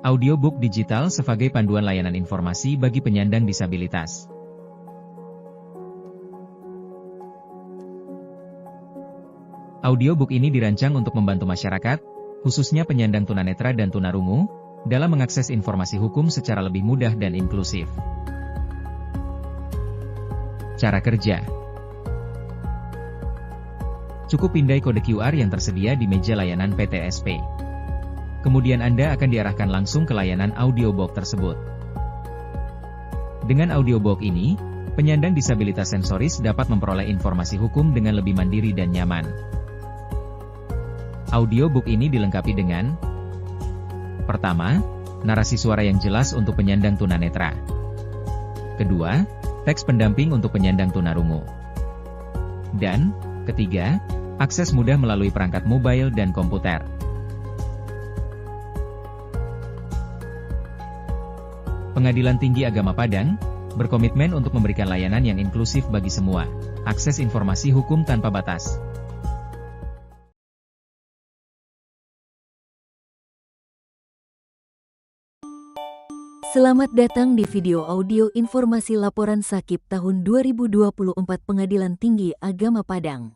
Audiobook digital sebagai panduan layanan informasi bagi penyandang disabilitas. Audiobook ini dirancang untuk membantu masyarakat, khususnya penyandang tunanetra dan tunarungu, dalam mengakses informasi hukum secara lebih mudah dan inklusif. Cara kerja. Cukup pindai kode QR yang tersedia di meja layanan PTSP. Kemudian Anda akan diarahkan langsung ke layanan audiobook tersebut. Dengan audiobook ini, penyandang disabilitas sensoris dapat memperoleh informasi hukum dengan lebih mandiri dan nyaman. Audiobook ini dilengkapi dengan: pertama, narasi suara yang jelas untuk penyandang tunanetra. Kedua, teks pendamping untuk penyandang tunarungu. Dan, ketiga, akses mudah melalui perangkat mobile dan komputer. Pengadilan Tinggi Agama Padang berkomitmen untuk memberikan layanan yang inklusif bagi semua. Akses informasi hukum tanpa batas. Selamat datang di video audio informasi laporan Sakip tahun 2024 Pengadilan Tinggi Agama Padang.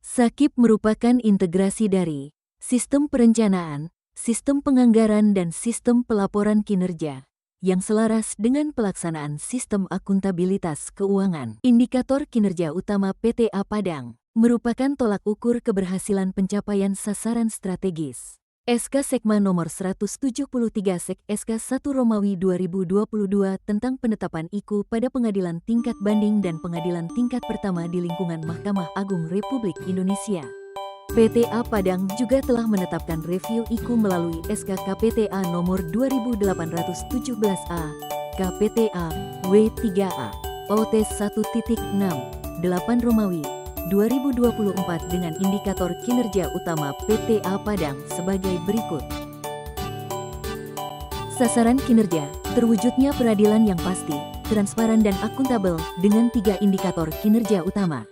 Sakip merupakan integrasi dari sistem perencanaan, sistem penganggaran dan sistem pelaporan kinerja yang selaras dengan pelaksanaan sistem akuntabilitas keuangan. Indikator kinerja utama PTA Padang merupakan tolak ukur keberhasilan pencapaian sasaran strategis. SK Sekma nomor 173 Sek SK 1 Romawi 2022 tentang penetapan IKU pada pengadilan tingkat banding dan pengadilan tingkat pertama di lingkungan Mahkamah Agung Republik Indonesia. PTA Padang juga telah menetapkan review IKU melalui SK KPTA nomor 2817A, KPTA W3A, OT 1.6, 8 Romawi 2024 dengan indikator kinerja utama PTA Padang sebagai berikut. Sasaran kinerja, terwujudnya peradilan yang pasti, transparan dan akuntabel dengan 3 indikator kinerja utama.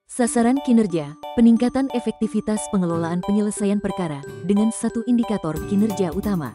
Sasaran kinerja, peningkatan efektivitas pengelolaan penyelesaian perkara dengan 1 indikator kinerja utama.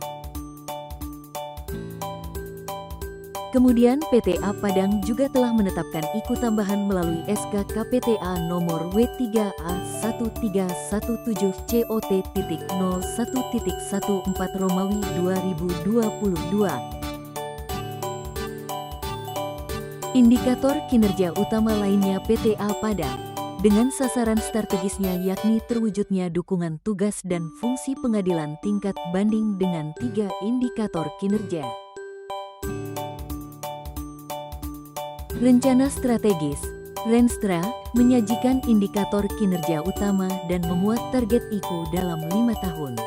Kemudian PTA Padang juga telah menetapkan IKU tambahan melalui SK KPTA nomor W3A 1317 COT.01.14 Romawi 2022. Indikator kinerja utama lainnya PTA Padang dengan sasaran strategisnya yakni terwujudnya dukungan tugas dan fungsi pengadilan tingkat banding dengan 3 indikator kinerja. Rencana strategis, Renstra, menyajikan indikator kinerja utama dan memuat target IKU dalam 5 tahun.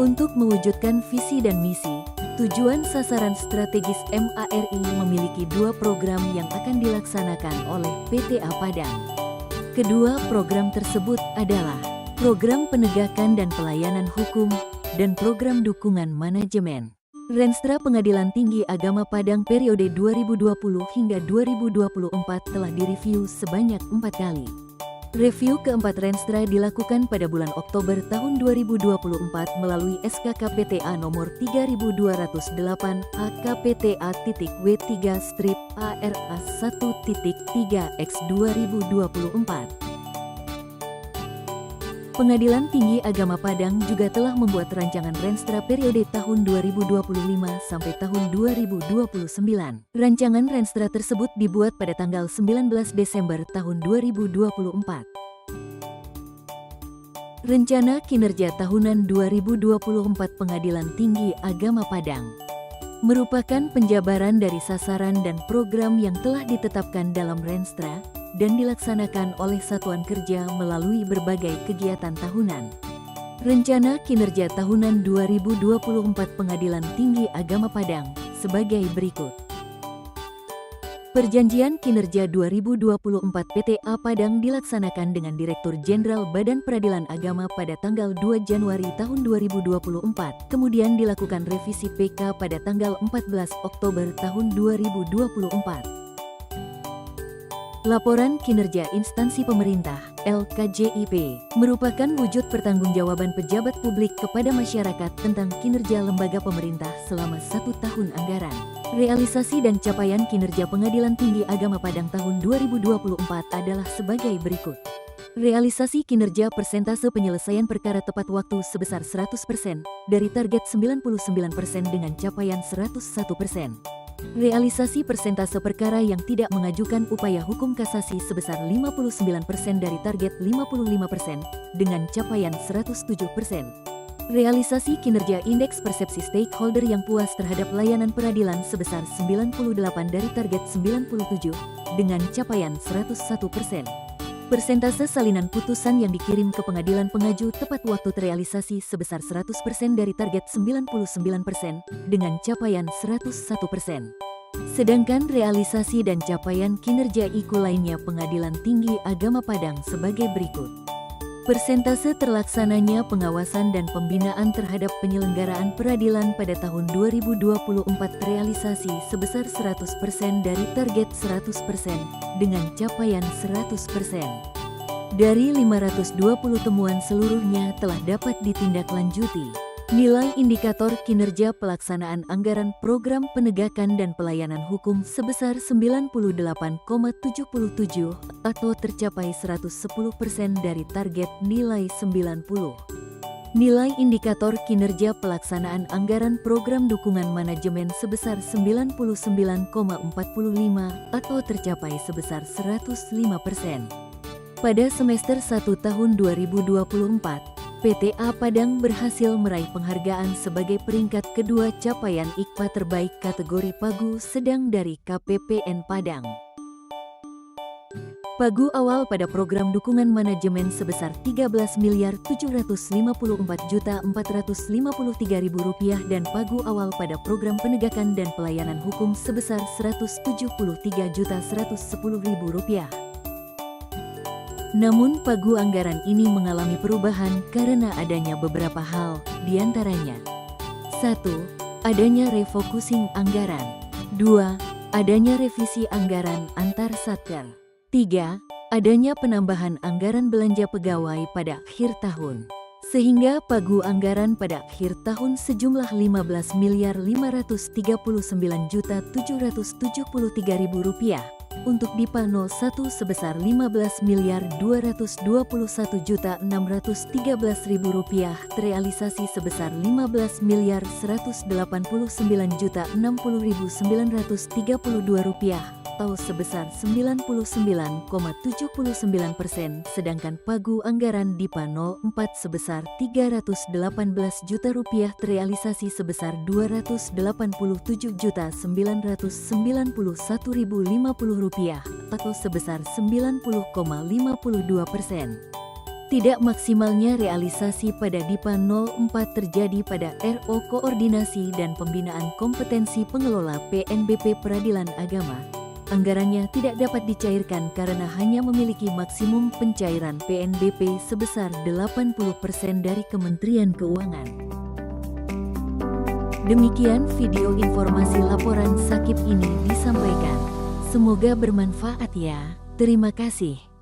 Untuk mewujudkan visi dan misi, tujuan sasaran strategis MARI memiliki 2 program yang akan dilaksanakan oleh PTA Padang. Kedua program tersebut adalah program penegakan dan pelayanan hukum dan program dukungan manajemen. Renstra Pengadilan Tinggi Agama Padang periode 2020 hingga 2024 telah direview sebanyak 4 kali. Review keempat Renstra dilakukan pada bulan Oktober tahun 2024 melalui SK KPTA nomor 3208 AKPTA.W3-ARA 1.3X 2024. Pengadilan Tinggi Agama Padang juga telah membuat rancangan Renstra periode tahun 2025 sampai tahun 2029. Rancangan Renstra tersebut dibuat pada tanggal 19 Desember tahun 2024. Rencana Kinerja Tahunan 2024 Pengadilan Tinggi Agama Padang merupakan penjabaran dari sasaran dan program yang telah ditetapkan dalam Renstra dan dilaksanakan oleh satuan kerja melalui berbagai kegiatan tahunan. Rencana Kinerja Tahunan 2024 Pengadilan Tinggi Agama Padang sebagai berikut. Perjanjian Kinerja 2024 PTA Padang dilaksanakan dengan Direktur Jenderal Badan Peradilan Agama pada tanggal 2 Januari tahun 2024, kemudian dilakukan revisi PK pada tanggal 14 Oktober tahun 2024. Laporan Kinerja Instansi Pemerintah LKJIP, merupakan wujud pertanggungjawaban pejabat publik kepada masyarakat tentang kinerja lembaga pemerintah selama 1 tahun anggaran. Realisasi dan capaian kinerja Pengadilan Tinggi Agama Padang tahun 2024 adalah sebagai berikut. Realisasi kinerja persentase penyelesaian perkara tepat waktu sebesar 100% dari target 99% dengan capaian 101%. Realisasi persentase perkara yang tidak mengajukan upaya hukum kasasi sebesar 59% dari target 55% dengan capaian 107%. Realisasi kinerja indeks persepsi stakeholder yang puas terhadap layanan peradilan sebesar 98 dari target 97 dengan capaian 101%. Persentase salinan putusan yang dikirim ke pengadilan pengaju tepat waktu terrealisasi sebesar 100% dari target 99% dengan capaian 101%. Sedangkan realisasi dan capaian kinerja IKU lainnya Pengadilan Tinggi Agama Padang sebagai berikut. Persentase terlaksananya pengawasan dan pembinaan terhadap penyelenggaraan peradilan pada tahun 2024 terrealisasi sebesar 100% dari target 100% dengan capaian 100%. Dari 520 temuan seluruhnya telah dapat ditindaklanjuti. Nilai indikator kinerja pelaksanaan anggaran program penegakan dan pelayanan hukum sebesar 98,77 atau tercapai 110% dari target nilai 90. Nilai indikator kinerja pelaksanaan anggaran program dukungan manajemen sebesar 99,45 atau tercapai sebesar 105%. Pada semester 1 tahun 2024, PTA Padang berhasil meraih penghargaan sebagai peringkat kedua capaian IKPA terbaik kategori Pagu Sedang dari KPPN Padang. Pagu awal pada program dukungan manajemen sebesar Rp13.754.453.000 dan pagu awal pada program penegakan dan pelayanan hukum sebesar Rp173.110.000. Namun pagu anggaran ini mengalami perubahan karena adanya beberapa hal, diantaranya 1. Adanya refocusing anggaran. 2. Adanya revisi anggaran antar satker. 3. Adanya penambahan anggaran belanja pegawai pada akhir tahun. Sehingga pagu anggaran pada akhir tahun sejumlah Rp15.059.773.000. Untuk DIPA 01 sebesar Rp15.221.613.000, terrealisasi sebesar Rp15.189.060.932 atau sebesar 99,79%, sedangkan pagu anggaran DIPA 04 sebesar Rp318 juta terrealisasi sebesar Rp287.991.050 atau sebesar 90,52%. Tidak maksimalnya realisasi pada DIPA 04 terjadi pada RO Koordinasi dan Pembinaan Kompetensi Pengelola PNBP Peradilan Agama. Anggarannya tidak dapat dicairkan karena hanya memiliki maksimum pencairan PNBP sebesar 80% dari Kementerian Keuangan. Demikian video informasi laporan Sakip ini disampaikan. Semoga bermanfaat ya. Terima kasih.